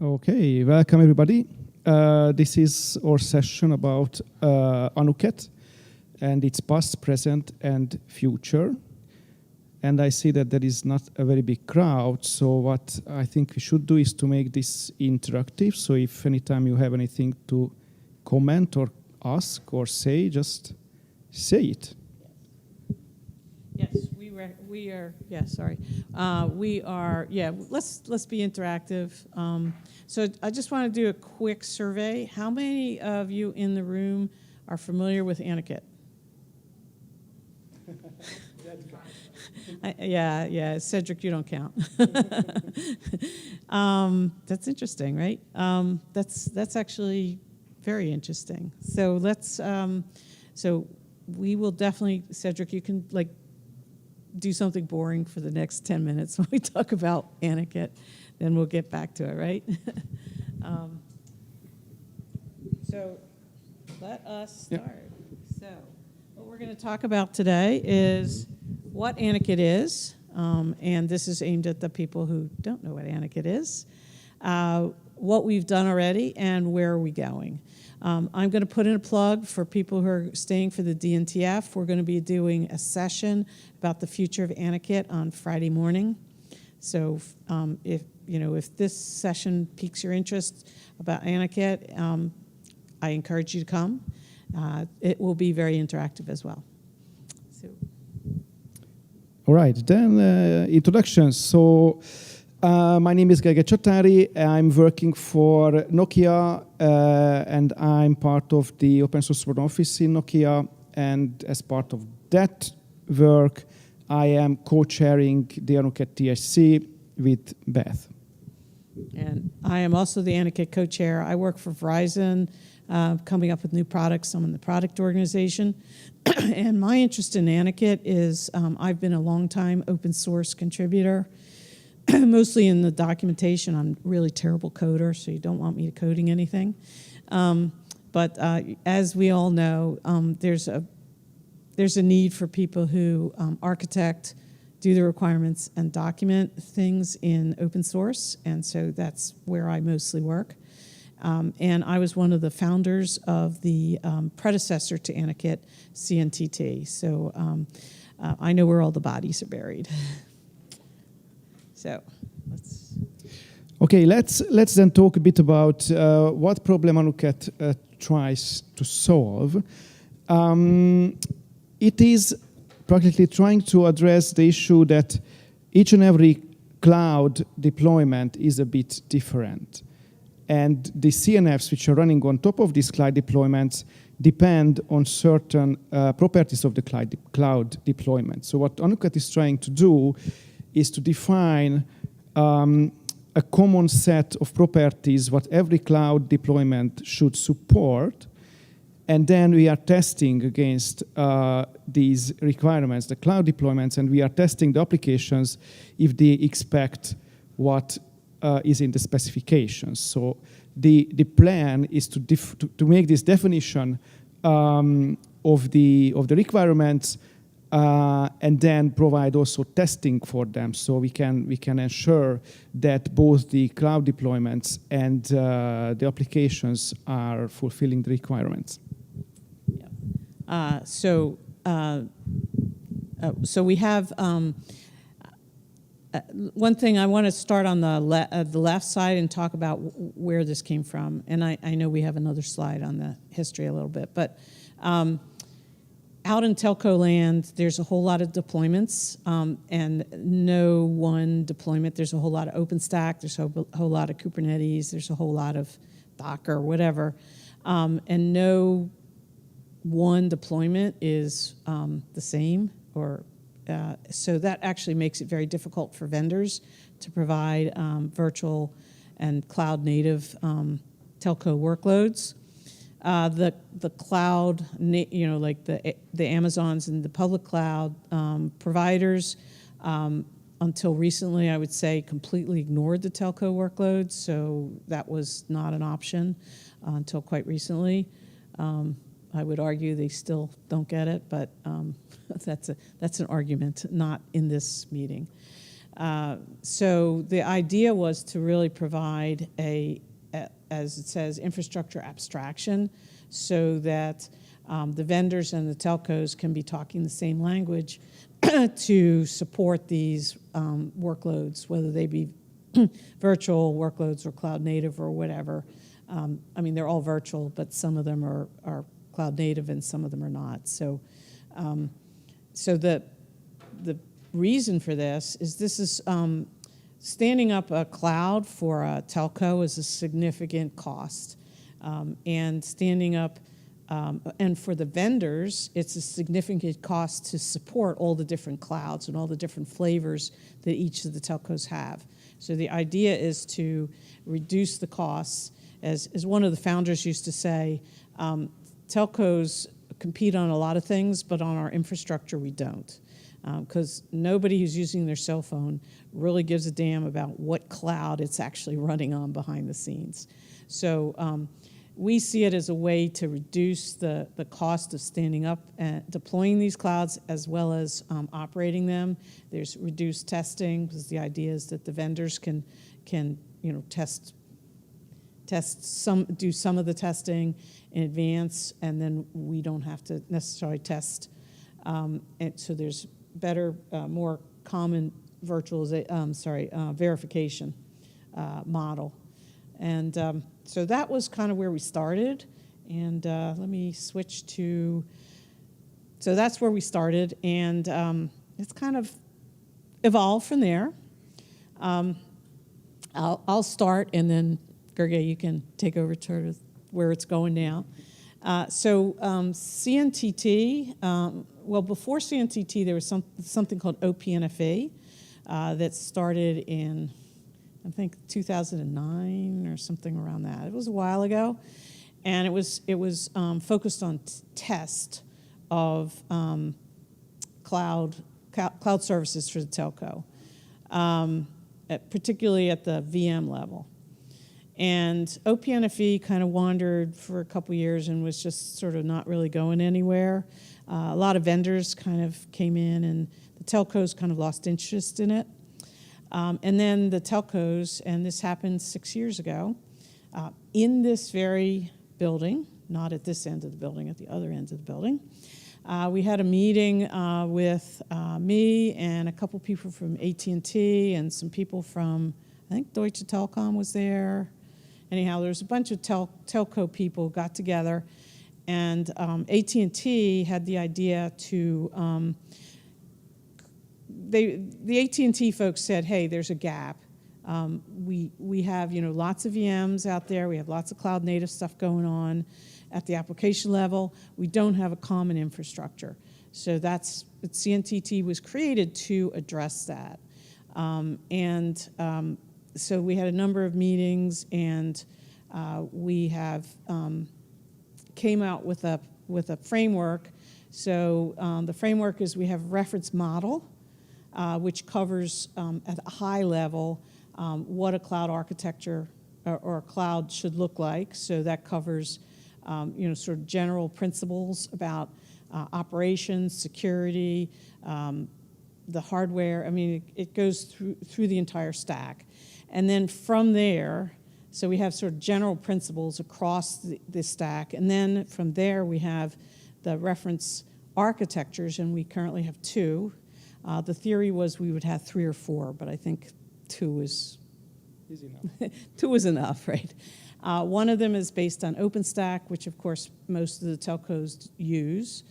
Okay, welcome everybody. This is our session about Anuket and its past, present, and future. And I see that there is not a very big crowd, so what I think we should do is to make this interactive. So if anytime you have anything to comment or ask or say, just say it. Yes, we are. Yeah, sorry. We are. Yeah, let's be interactive. So I just want to do a quick survey. How many of you in the room are familiar with Anuket? Yeah. Cedric, you don't count. That's interesting, right? That's actually very interesting. So let's. So we will definitely, Cedric, you can do something boring for the next 10 minutes when we talk about Anuket, then we'll get back to it, right? So let us start. So what we're going to talk about today is what Anuket is, and this is aimed at the people who don't know what Anuket is, what we've done already, and where are we going. I'm going to put in a plug for people who are staying for the DNTF. We're going to be doing a session about the future of Anuket on Friday morning. So if this session piques your interest about Anuket, I encourage you to come. It will be very interactive as well. So. All right, then introductions. So. My name is Gergely Csatari. I'm working for Nokia, and I'm part of the open source support office in Nokia. And as part of that work, I am co-chairing the Anuket TSC with Beth. And I am also the Anuket co-chair. I work for Verizon, coming up with new products. I'm in the product organization. And my interest in Anuket is I've been a long-time open source contributor. Mostly in the documentation. I'm a really terrible coder, so you don't want me coding anything. But as we all know, there's a need for people who architect, do the requirements, and document things in open source, and so that's where I mostly work. And I was one of the founders of the predecessor to Anuket, CNCF. So I know where all the bodies are buried. So let's. Okay, let's then talk a bit about what problem Anuket tries to solve. It is practically trying to address the issue that each and every cloud deployment is a bit different. And the CNFs which are running on top of these cloud deployments depend on certain properties of the cloud deployment. So what Anuket is trying to do is to define a common set of properties what every cloud deployment should support. And then we are testing against these requirements, the cloud deployments, and we are testing the applications if they expect what is in the specifications. So the plan is to make this definition of the requirements and then provide also testing for them, so we can ensure that both the cloud deployments and the applications are fulfilling the requirements. Yeah. So we have one thing. I want to start on the left side and talk about where this came from, and I know we have another slide on the history a little bit, but. Out in telco land, there's a whole lot of deployments, and no one deployment. There's a whole lot of OpenStack, there's a whole lot of Kubernetes, there's a whole lot of Docker, whatever. And no one deployment is the same, so that actually makes it very difficult for vendors to provide virtual and cloud-native telco workloads. The cloud, like the Amazons and the public cloud providers, until recently, I would say, completely ignored the telco workloads. So that was not an option until quite recently. I would argue they still don't get it, but that's an argument, not in this meeting. So the idea was to really provide as it says, infrastructure abstraction, so that the vendors and the telcos can be talking the same language to support these workloads, whether they be virtual workloads or cloud native or whatever. I mean, they're all virtual, but some of them are cloud native and some of them are not. So, so the reason for this is standing up a cloud for a telco is a significant cost, and standing up and for the vendors, it's a significant cost to support all the different clouds and all the different flavors that each of the telcos have. So the idea is to reduce the costs. As one of the founders used to say, telcos compete on a lot of things, but on our infrastructure we don't. Because nobody who's using their cell phone really gives a damn about what cloud it's actually running on behind the scenes. So we see it as a way to reduce the cost of standing up and deploying these clouds as well as operating them. There's reduced testing, because the idea is that the vendors can do some of the testing in advance, and then we don't have to necessarily test. And so there's better, more common verification model. And so that was kind of where we started. And let me switch to, so that's where we started. And it's kind of evolved from there. I'll start, and then Gergely, you can take over to where it's going now. CNTT, well, before CNTT, there was something called OPNFA that started in, I think, 2009 or something around that. It was a while ago, and it was focused on test of cloud services for the telco, particularly at the VM level. And OPNFE kind of wandered for a couple years and was just sort of not really going anywhere. A lot of vendors kind of came in, and the telcos kind of lost interest in it. And then the telcos, and this happened 6 years ago, in this very building, not at this end of the building, at the other end of the building, we had a meeting with me and a couple people from AT&T and some people from, I think Deutsche Telekom was there. Anyhow, there was a bunch of telco people got together, and AT&T had the idea to, the AT&T folks said, hey, there's a gap. We have lots of VMs out there. We have lots of cloud native stuff going on at the application level. We don't have a common infrastructure. So CNTT was created to address that. So we had a number of meetings, and we have came out with a framework. So the framework is we have a reference model, which covers at a high level what a cloud architecture or a cloud should look like. So that covers sort of general principles about operations, security, the hardware. I mean, it goes through the entire stack. And then from there, so we have sort of general principles across the stack. And then from there, we have the reference architectures, and we currently have 2. The theory was we would have 3 or 4, but I think 2 is enough. 2 is enough, right? One of them is based on OpenStack, which of course most of the telcos use.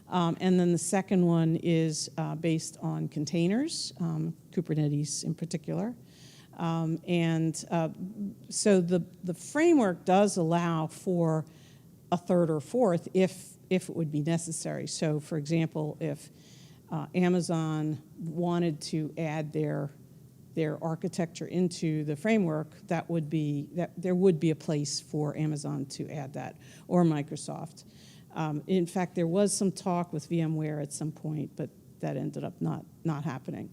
And then the second one is based on containers, Kubernetes in particular. So the framework does allow for a 3rd or 4th if it would be necessary. So for example, if Amazon wanted to add their architecture into the framework, there would be a place for Amazon to add that, or Microsoft. In fact, there was some talk with VMware at some point, but that ended up not happening.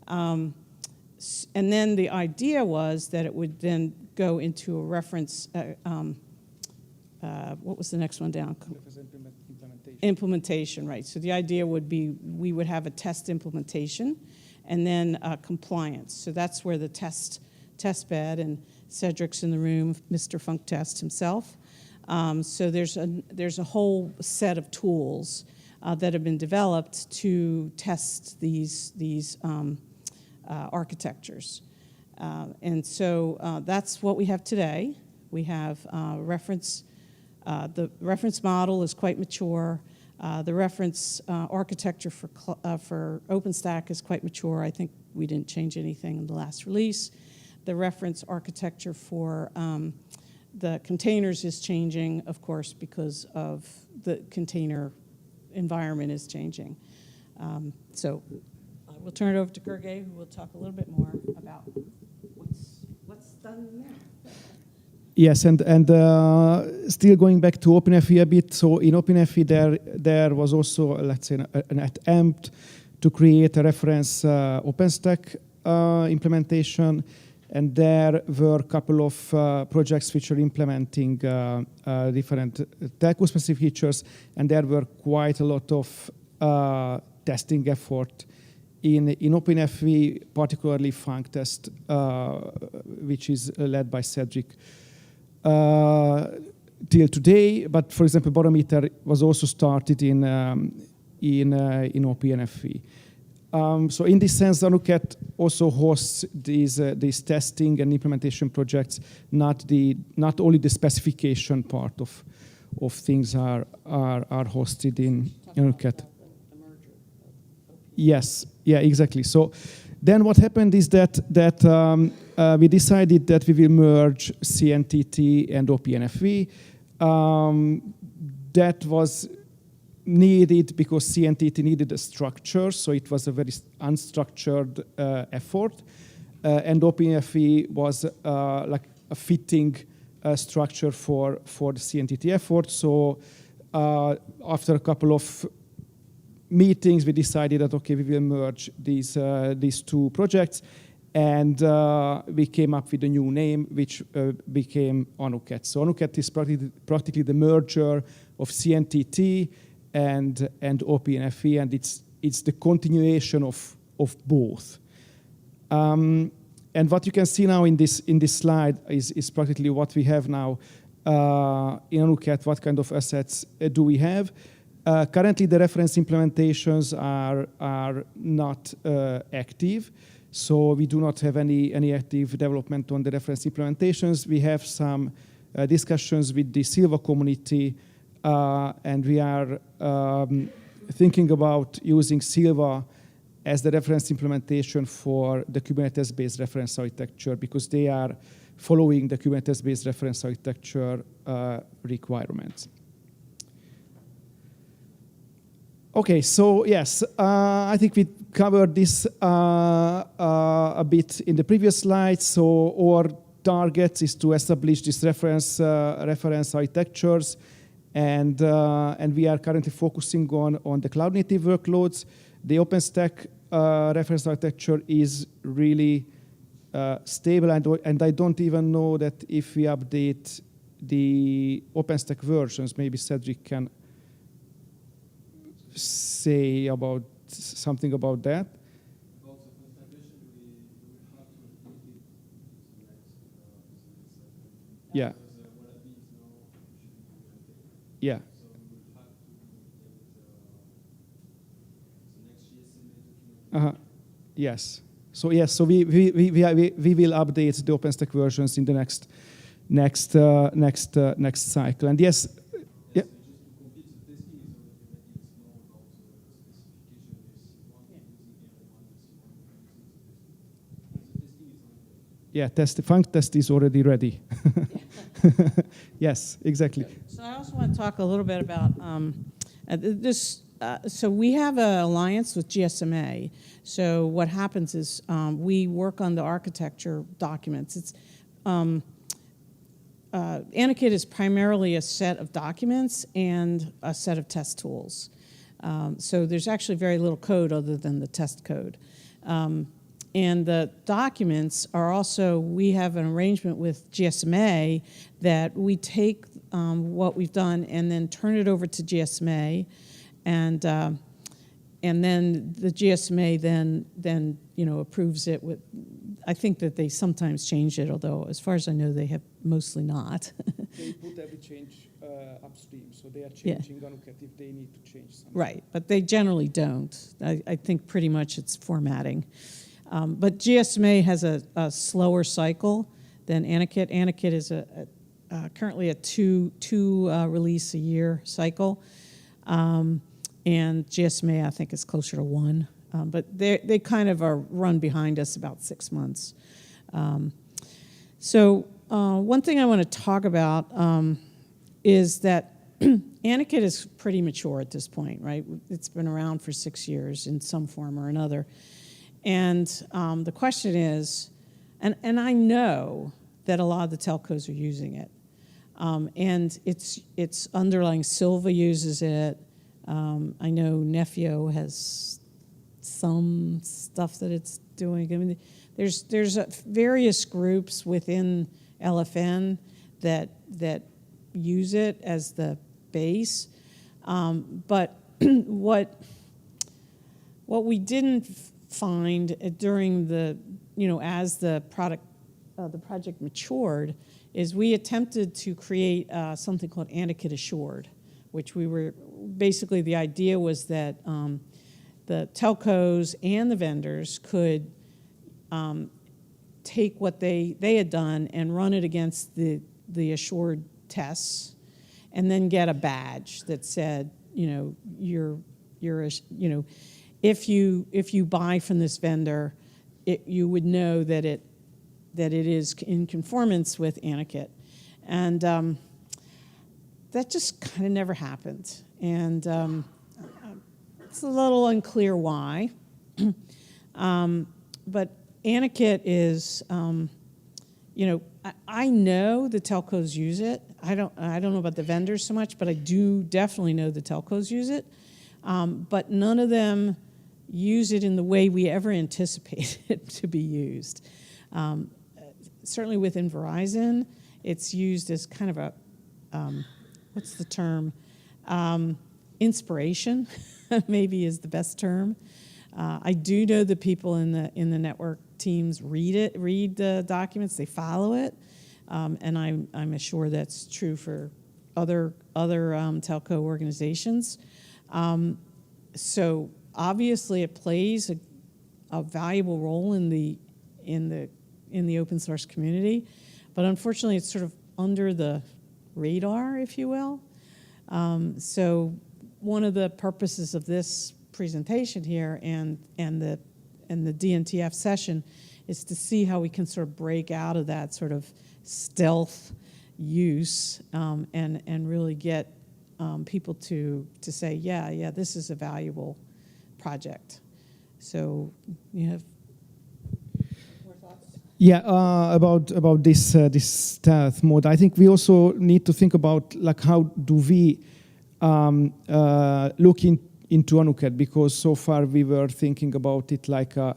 And then the idea was that it would then go into a reference. What was the next one down? Implementation. Implementation, right. So the idea would be we would have a test implementation, and then compliance. So that's where the test bed, and Cedric's in the room, Mr. Funk Test himself. So there's a whole set of tools that have been developed to test these architectures. And so that's what we have today. We have the reference model is quite mature. The reference architecture for OpenStack is quite mature. I think we didn't change anything in the last release. The reference architecture for the containers is changing, of course, because of the container environment is changing. So we'll turn it over to Gergely, who will talk a little bit more about what's done now. Yes, and still going back to OpenFE a bit. So in OpenFE, there was also, let's say, an attempt to create a reference OpenStack implementation, and there were a couple of projects which are implementing different telco-specific features, and there were quite a lot of testing effort in OpenFE, particularly Funk Test, which is led by Cedric. Till today, but for example, Barometer was also started in OpenFE. So in this sense, Anuket also hosts these testing and implementation projects. Not only the specification part of things are hosted in Anuket. Yes, yeah, exactly. So then what happened is that we decided that we will merge CNTT and OpenFE. That was needed because CNTT needed a structure, so it was a very unstructured effort. And OpenFE was like a fitting structure for the CNTT effort. So after a couple of meetings, we decided that, okay, we will merge these two projects, and we came up with a new name, which became Anuket. So Anuket is practically the merger of CNTT and OpenFE, and it's the continuation of both. And what you can see now in this slide is practically what we have now in Anuket. What kind of assets do we have? Currently, the reference implementations are not active, so we do not have any active development on the reference implementations. We have some discussions with the Silva community, and we are thinking about using Silva as the reference implementation for the Kubernetes-based reference architecture, because they are following the Kubernetes-based reference architecture requirements. Okay, so yes, I think we covered this a bit in the previous slides. So our target is to establish these reference architectures, and we are currently focusing on the cloud-native workloads. The OpenStack reference architecture is really stable, and I don't even know that if we update the OpenStack versions, maybe Cedric can say something about that. About the configuration, we will have to update it to the next Yeah. because Wallaby is now officially implemented. Yeah. So we will have to update the next GSMA document. Yes. So yes. So we will update the OpenStack versions in the next cycle. And yes. Yeah. So just to complete the testing is already ready. It's more about the specification. Yeah, Funk Test is already ready. Yes, exactly. So I also want to talk a little bit about this. So we have an alliance with GSMA. So what happens is we work on the architecture documents. It's Anuket is primarily a set of documents and a set of test tools. So there's actually very little code other than the test code. And the documents are also, we have an arrangement with GSMA that we take what we've done and then turn it over to GSMA, and then the GSMA then approves it with. I think that they sometimes change it, although as far as I know, they have mostly not. They put every change upstream, so they are changing Anuket if they need to change something. Right, but they generally don't. I think pretty much it's formatting. But GSMA has a slower cycle than Anuket. Anuket is currently a two release a year cycle, and GSMA I think is closer to one. But they kind of are run behind us about 6 months. So one thing I want to talk about is that Anuket is pretty mature at this point, right? It's been around for 6 years in some form or another. And the question is, and I know that a lot of the telcos are using it. And it's underlying Silva uses it. I know Nefio has some stuff that it's doing. I mean, there's various groups within LFN that use it as the base. But what we didn't find during the, as the project matured, is we attempted to create something called Anuket Assured, which basically the idea was that the telcos and the vendors could take what they had done and run it against the assured tests, and then get a badge that said, you're if you buy from this vendor, you would know that it is in conformance with Anuket, and that just kind of never happened, and it's a little unclear why, but Anuket is, I know the telcos use it. I don't know about the vendors so much, but I do definitely know the telcos use it. But none of them use it in the way we ever anticipated it to be used. Certainly within Verizon, it's used as kind of a, what's the term? Inspiration, maybe is the best term. I do know the people in the network teams read the documents, they follow it, and I'm sure that's true for other telco organizations. So obviously, it plays a valuable role in the open source community, but unfortunately, it's sort of under the radar, if you will. So one of the purposes of this presentation here and the DNTF session is to see how we can sort of break out of that sort of stealth use and really get people to say, yeah, this is a valuable project. So you have more thoughts? Yeah, about this stealth mode. I think we also need to think about how do we look into Anuket, because so far we were thinking about it like a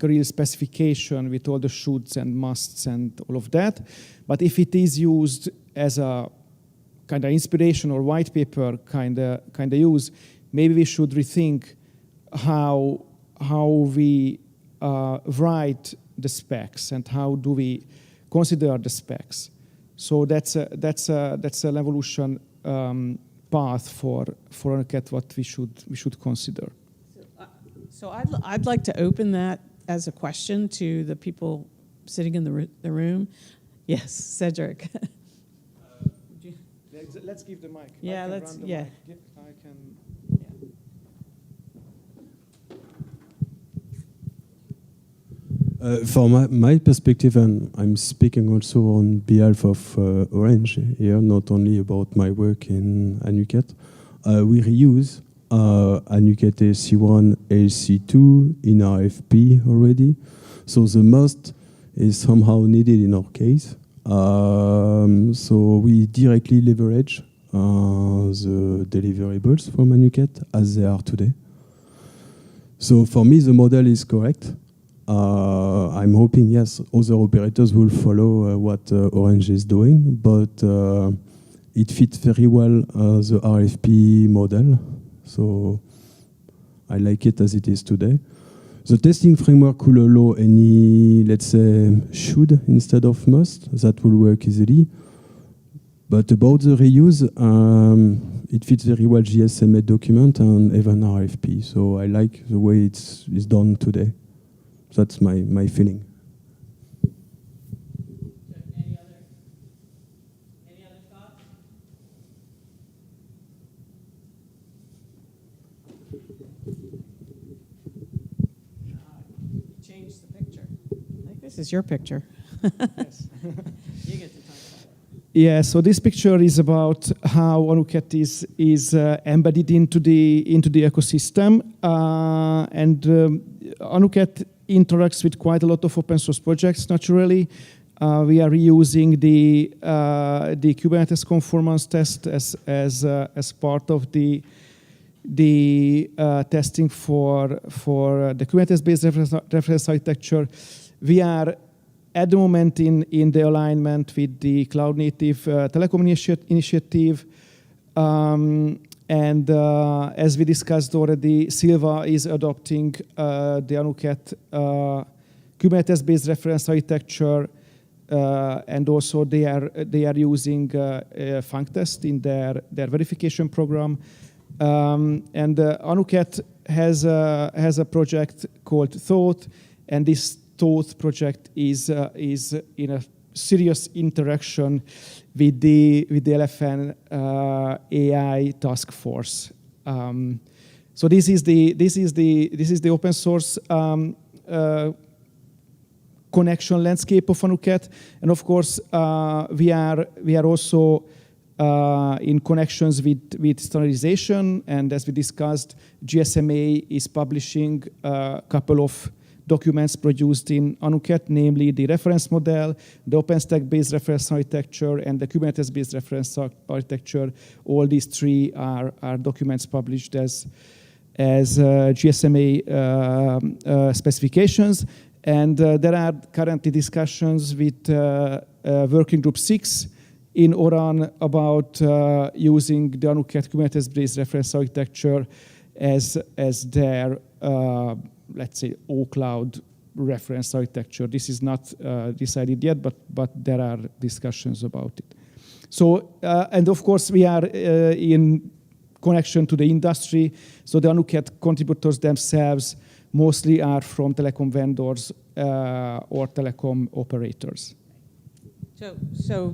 real specification with all the shoulds and musts and all of that. But if it is used as a kind of inspiration or white paper kind of use, maybe we should rethink how we write the specs and how do we consider the specs. So that's an evolution path for Anuket what we should consider. So I'd like to open that as a question to the people sitting in the room. Yes, Cedric. Let's give the mic. Yeah, let's. Yeah. Mic. I can. From my perspective, and I'm speaking also on behalf of Orange here, not only about my work in Anuket, we reuse Anuket AC1, AC2 in RFP already. So the must is somehow needed in our case. So we directly leverage the deliverables from Anuket as they are today. So for me, the model is correct. I'm hoping, yes, other operators will follow what Orange is doing, but it fits very well the RFP model. So I like it as it is today. The testing framework could allow any, let's say, should instead of must. That will work easily. But about the reuse, it fits very well GSMA document and even RFP. So I like the way it's done today. That's my feeling. Any other thoughts? You changed the picture. I think this is your picture. Yes. You get to talk about it. Yeah, so this picture is about how Anuket is embedded into the ecosystem, and Anuket interacts with quite a lot of open source projects. Naturally, we are reusing the Kubernetes conformance test as part of the testing for the Kubernetes-based reference architecture. We are at the moment in the alignment with the Cloud Native Telecom Initiative. And as we discussed already, Silva is adopting the Anuket Kubernetes-based reference architecture, and also they are using FunkTest in their verification program. And Anuket has a project called Thoth, and this Thoth project is in a serious interaction with the LFN AI task force. So this is the open source connection landscape of Anuket, and of course we are also in connections with standardization, and as we discussed, GSMA is publishing a couple of documents produced in Anuket, namely the reference model, the OpenStack-based reference architecture, and the Kubernetes-based reference architecture. All these three are documents published as GSMA specifications. And there are currently discussions with Working Group 6 in Oran about using the Anuket Kubernetes-based reference architecture as their let's say, O-Cloud reference architecture. This is not decided yet, but there are discussions about it. So, and of course, we are in connection to the industry. So the Anuket contributors themselves mostly are from telecom vendors or telecom operators. So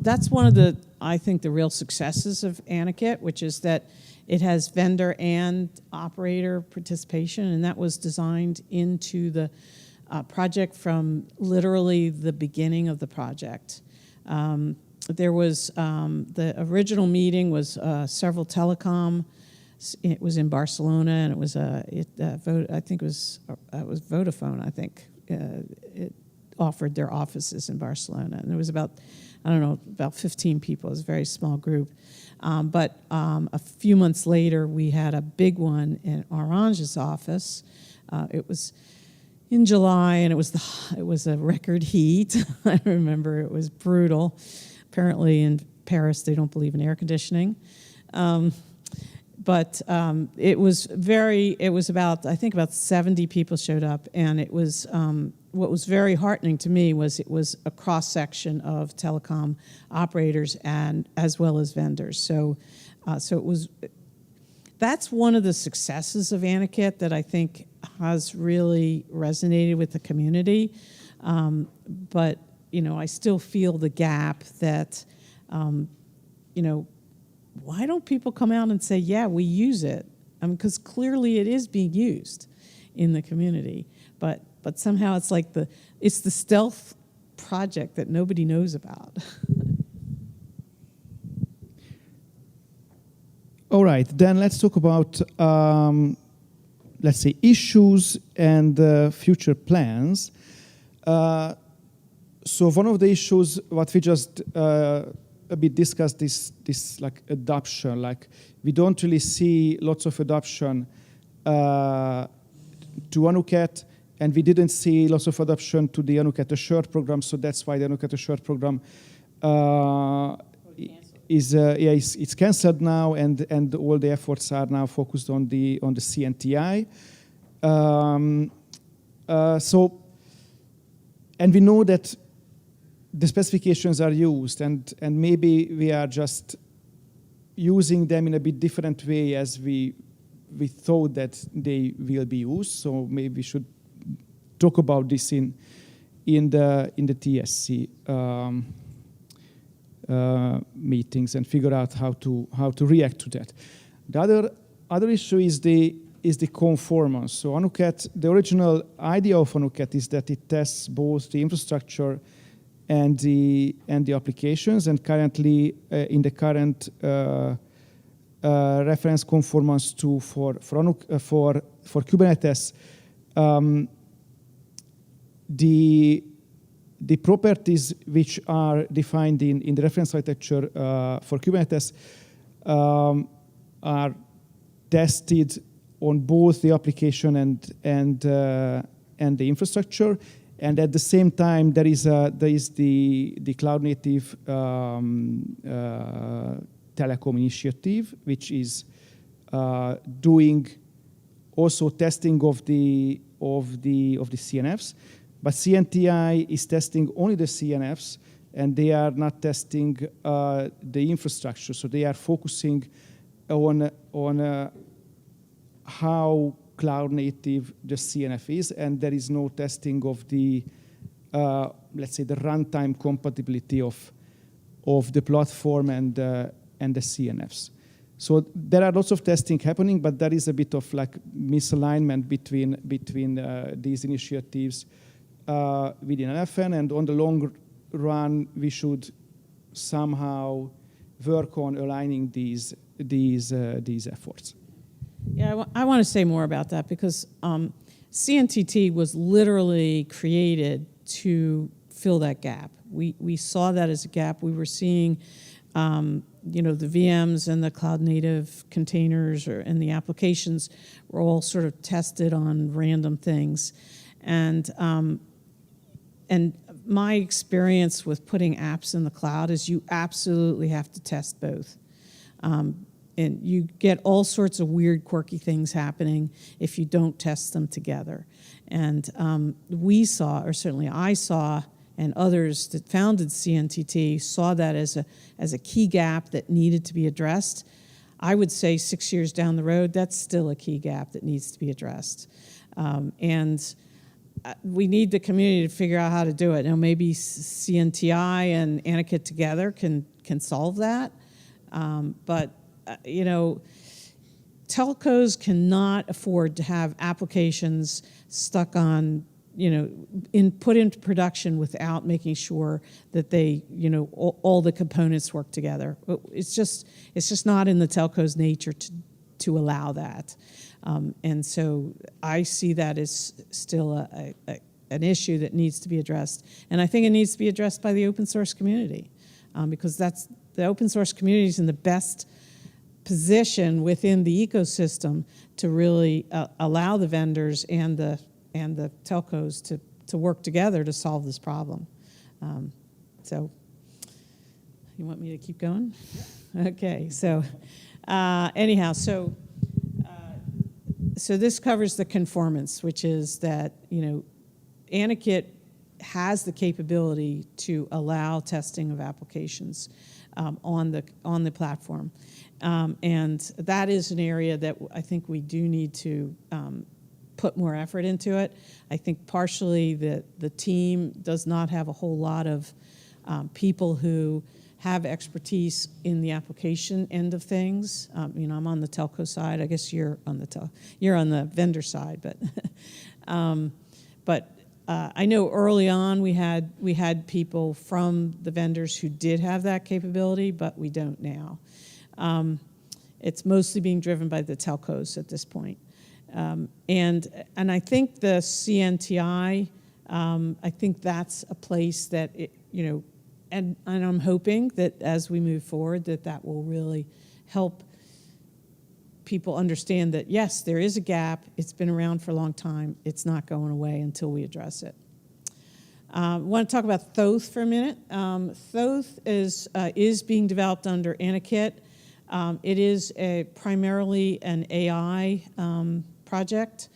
that's one of the, I think, the real successes of Anuket, which is that it has vendor and operator participation, and that was designed into the project from literally the beginning of the project. There was, the original meeting was several telecom. It was in Barcelona, and it was I think it was Vodafone, I think. It offered their offices in Barcelona, and there was about 15 people. It was a very small group. But a few months later, we had a big one in Orange's office. It was in July, and it was a record heat. I remember it was brutal. Apparently in Paris, they don't believe in air conditioning. But it was about, I think about 70 people showed up, and it was, what was very heartening to me was it was a cross-section of telecom operators and as well as vendors. So it was, that's one of the successes of Anuket that I think has really resonated with the community. But, I still feel the gap that, why don't people come out and say, yeah, we use it? Because clearly it is being used in the community. But somehow it's like it's the stealth project that nobody knows about. All right, then let's talk about, let's say, issues and future plans. So one of the issues, what we just a bit discussed, this like adoption. Like we don't really see lots of adoption to Anuket, and we didn't see lots of adoption to the Anuket Assured program. So that's why the Anuket Assured program it's cancelled now, and all the efforts are now focused on the CNTI. And we know that the specifications are used, and maybe we are just using them in a bit different way as we thought that they will be used. So maybe we should talk about this in the TSC meetings and figure out how to react to that. The other issue is the conformance. So Anuket, the original idea of Anuket is that it tests both the infrastructure and the applications. And currently, in the current reference conformance for Kubernetes, the properties which are defined in the reference architecture for Kubernetes are tested on both the application and the infrastructure, and at the same time there is the cloud native telecom initiative, which is doing also testing of the CNFs, but CNTI is testing only the CNFs, and they are not testing the infrastructure. So they are focusing on how cloud native the CNF is, and there is no testing of the, let's say, the runtime compatibility of the platform and the CNFs. So there are lots of testing happening, but there is a bit of like misalignment between these initiatives within NFN, and on the long run, we should somehow work on aligning these efforts. Yeah, I want to say more about that because CNTT was literally created to fill that gap. We saw that as a gap. We were seeing, the VMs and the cloud native containers and the applications were all sort of tested on random things, and my experience with putting apps in the cloud is you absolutely have to test both. And you get all sorts of weird, quirky things happening if you don't test them together. And we saw, or certainly I saw, and others that founded CNTT saw that as a key gap that needed to be addressed. I would say 6 years down the road, that's still a key gap that needs to be addressed. And we need the community to figure out how to do it. Now, maybe CNTI and Anuket together can solve that. But telcos cannot afford to have applications stuck on, put into production without making sure that they, all the components work together. It's just not in the telco's nature to allow that. And so I see that as still an issue that needs to be addressed. And I think it needs to be addressed by the open source community, because the open source community is in the best position within the ecosystem to really allow the vendors and the telcos to work together to solve this problem. So you want me to keep going? Okay, so anyhow, so this covers the conformance, which is that, Anuket has the capability to allow testing of applications on the platform. And that is an area that I think we do need to put more effort into it. I think partially the team does not have a whole lot of people who have expertise in the application end of things. I'm on the telco side. I guess you're on the vendor side, but I know early on we had people from the vendors who did have that capability, but we don't now. It's mostly being driven by the telcos at this point. And I think the CNTI, I think that's a place that and I'm hoping that as we move forward, that will really help people understand that, yes, there is a gap. It's been around for a long time. It's not going away until we address it. I want to talk about Thoth for a minute. Thoth is being developed under Anuket. It is primarily an AI project.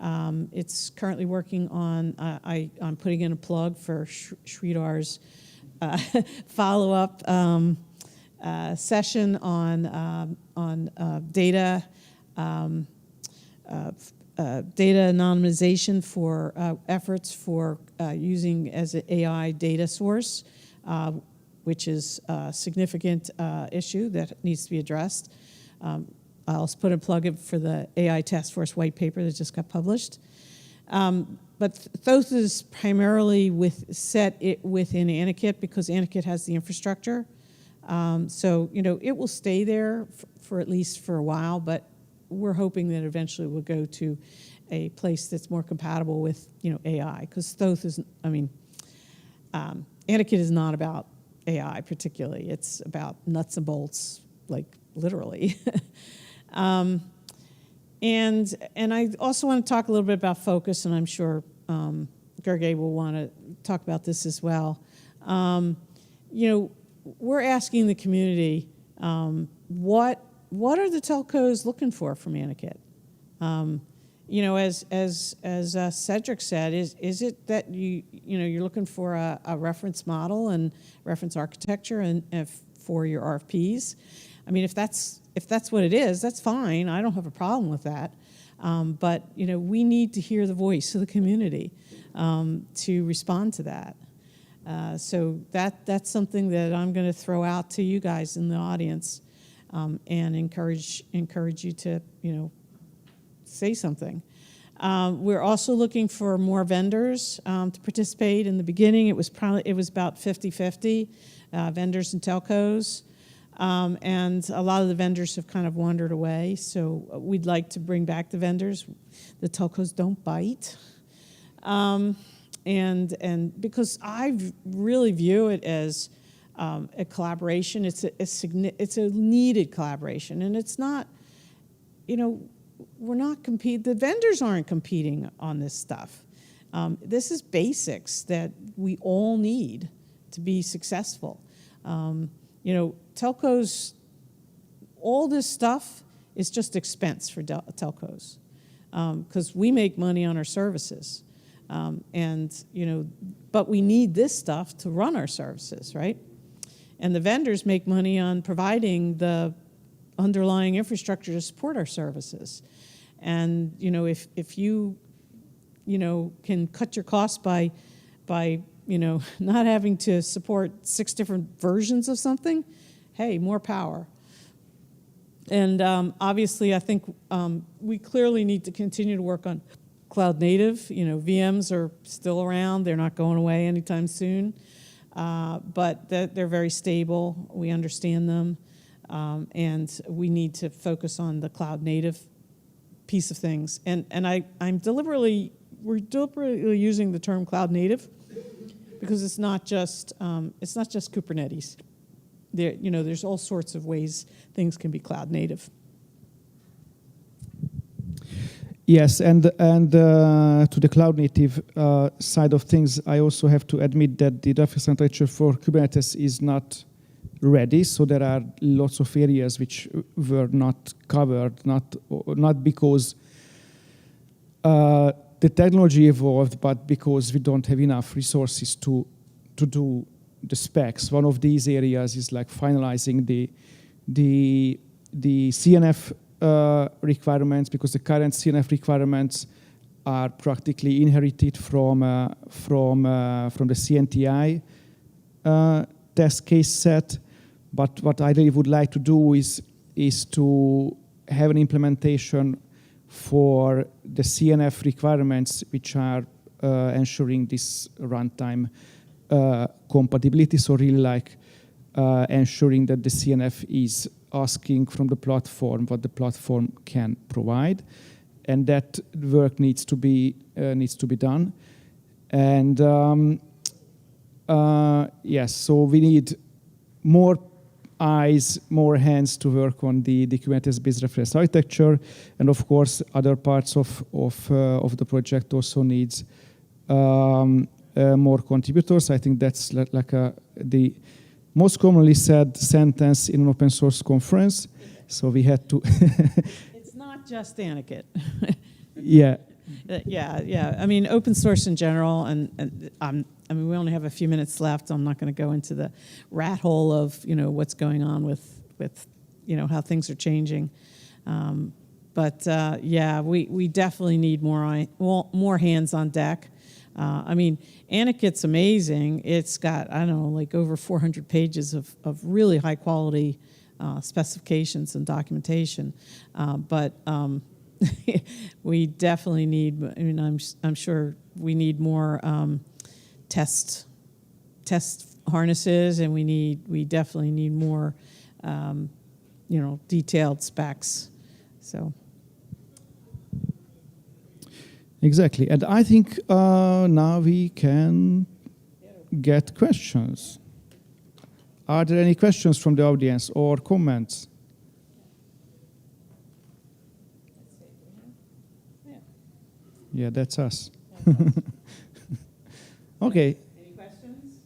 It's currently working on, I'm putting in a plug for Sridhar's follow-up session on data anonymization for efforts for using as an AI data source, which is a significant issue that needs to be addressed. I'll also put a plug in for the AI Task Force white paper that just got published. But Thoth is primarily set within Anuket because Anuket has the infrastructure. So, it will stay there for at least for a while, but we're hoping that eventually we'll go to a place that's more compatible with, AI. Because Thoth is, Anuket is not about AI particularly. It's about nuts and bolts, like literally. And I also want to talk a little bit about focus, and I'm sure Gergely will want to talk about this as well. We're asking the community, what are the telcos looking for from Anuket? As Cedric said, is it that you're looking for a reference model and reference architecture and for your RFPs? If that's what it is, that's fine. I don't have a problem with that. But we need to hear the voice of the community to respond to that. So that's something that I'm going to throw out to you guys in the audience, and encourage you to say something. We're also looking for more vendors to participate. In the beginning, it was about 50-50 vendors and telcos. And a lot of the vendors have kind of wandered away, so we'd like to bring back the vendors. The telcos don't bite. And because I really view it as a collaboration, it's a needed collaboration, and it's not, we're not competing. The vendors aren't competing on this stuff. This is basics that we all need to be successful. Telcos, all this stuff is just expense for telcos because we make money on our services. But we need this stuff to run our services, right? And the vendors make money on providing the underlying infrastructure to support our services. And, if you, can cut your costs by not having to support 6 different versions of something, hey, more power. And obviously, I think we clearly need to continue to work on cloud native. VMs are still around. They're not going away anytime soon. But they're very stable. We understand them. And we need to focus on the cloud native piece of things. And we're deliberately using the term cloud native because it's not just Kubernetes. There's all sorts of ways things can be cloud native. Yes, and to the cloud native side of things, I also have to admit that the reference architecture for Kubernetes is not ready. So there are lots of areas which were not covered, not because the technology evolved, but because we don't have enough resources to do the specs. One of these areas is like finalizing the CNF requirements, because the current CNF requirements are practically inherited from the CNTI test case set. But what I really would like to do is to have an implementation for the CNF requirements, which are ensuring this runtime compatibility. So really like ensuring that the CNF is asking from the platform what the platform can provide, and that work needs to be done. And yes, so we need more eyes, more hands to work on the Kubernetes-based reference architecture, and of course, other parts of the project also needs more contributors. I think that's like the most commonly said sentence in an open source conference. So we had to. It's not just Anuket. Yeah. Yeah. I mean, open source in general, and I mean, we only have a few minutes left. I'm not going to go into the rat hole of what's going on with how things are changing. But we definitely need more hands on deck. I mean, Anuket's amazing. It's got, I don't know, like over 400 pages of really high quality specifications and documentation. But we definitely need, I mean, I'm sure we need more test harnesses, and we definitely need more, detailed specs. So. Exactly, and I think now we can get questions. Are there any questions from the audience or comments? Yeah, that's us. Okay. Any questions?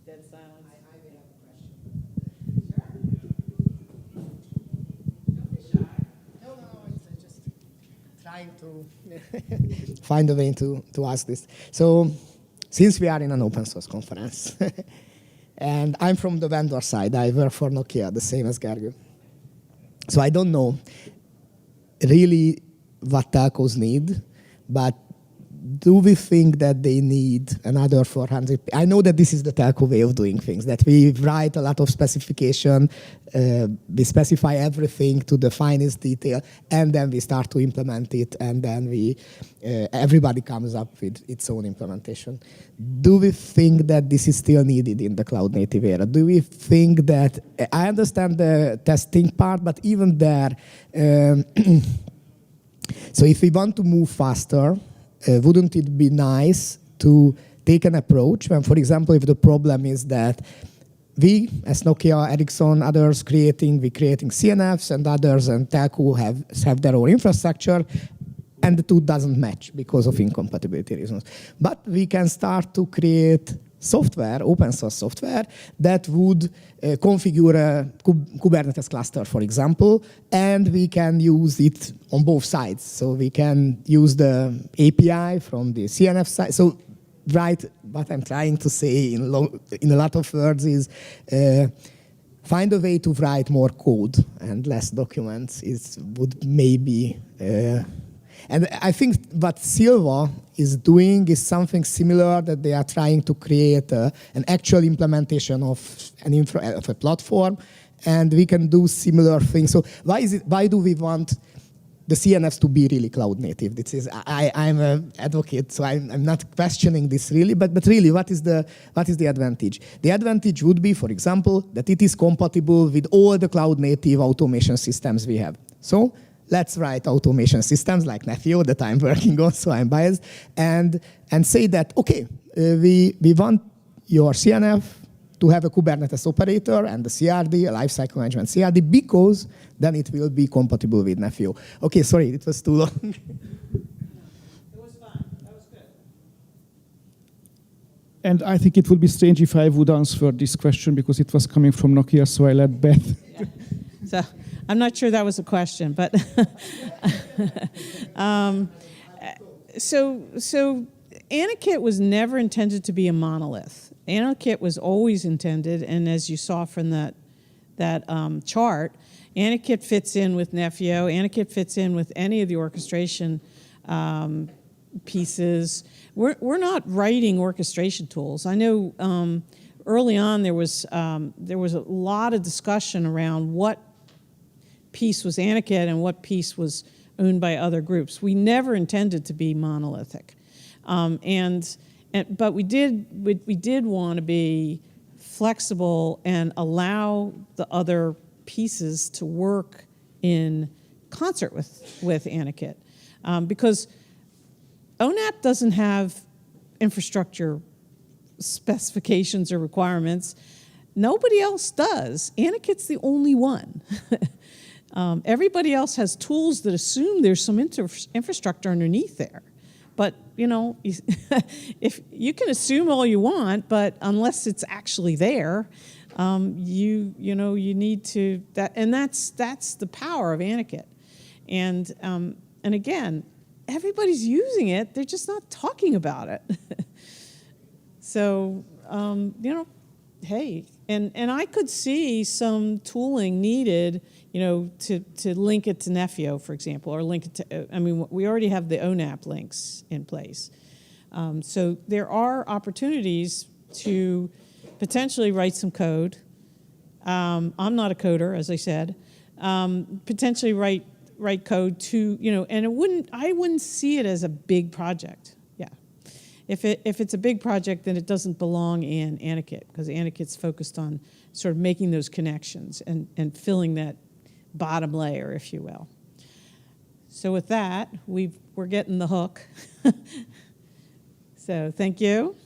Dead silence. I will have a question. Sure. Don't be shy. No, it's just trying to find a way to ask this. So, since we are in an open source conference, and I'm from the vendor side, I work for Nokia, the same as Gergely. So I don't know really what telcos need, but do we think that they need another 400? I know that this is the telco way of doing things, that we write a lot of specification, we specify everything to the finest detail, and then we start to implement it, and then everybody comes up with its own implementation. Do we think that this is still needed in the cloud-native era? Do we think that, I understand the testing part, but even there, so if we want to move faster, wouldn't it be nice to take an approach when, for example, if the problem is that we, as Nokia, Ericsson, others we're creating CNFs, and others and telco have their own infrastructure, and the two doesn't match because of incompatibility reasons. But we can start to create software, open source software, that would configure a Kubernetes cluster, for example, and we can use it on both sides. So we can use the API from the CNF side. So, right, what I'm trying to say in a lot of words is find a way to write more code and less documents would maybe... And I think what Silva is doing is something similar, that they are trying to create an actual implementation of a platform, and we can do similar things. So why do we want the CNFs to be really cloud native? This is I'm an advocate, so I'm not questioning this really, but really, what is the advantage? The advantage would be, for example, that it is compatible with all the cloud native automation systems we have. So let's write automation systems like Nefio that I'm working on, so I'm biased, and say that, okay, we want your CNF to have a Kubernetes operator and the CRD, a lifecycle management CRD, because then it will be compatible with Nefio. Okay, sorry, it was too long. It was fun. That was good. And I think it would be strange if I would answer this question because it was coming from Nokia, so I let Beth. Yeah. So I'm not sure that was a question, but so Anuket was never intended to be a monolith. Anuket was always intended, and as you saw from that chart, Anuket fits in with Nefio. Anuket fits in with any of the orchestration pieces. We're not writing orchestration tools. I know early on there was a lot of discussion around what piece was Anuket and what piece was owned by other groups. We never intended to be monolithic, but we did want to be flexible and allow the other pieces to work in concert with Anuket, because ONAP doesn't have infrastructure specifications or requirements. Nobody else does. Anuket's the only one. Everybody else has tools that assume there's some infrastructure underneath there. But, if you can assume all you want, but unless it's actually there, you need to, and that's the power of Anuket. And again, everybody's using it. They're just not talking about it. So, hey, and I could see some tooling needed, to link it to Nefio, for example, or link it to, we already have the ONAP links in place. So there are opportunities to potentially write some code. I'm not a coder, as I said. Potentially write code to, and I wouldn't see it as a big project. Yeah. If it's a big project, then it doesn't belong in Anuket, because Anuket's focused on sort of making those connections and filling that bottom layer, if you will. So with that, we're getting the hook. So thank you.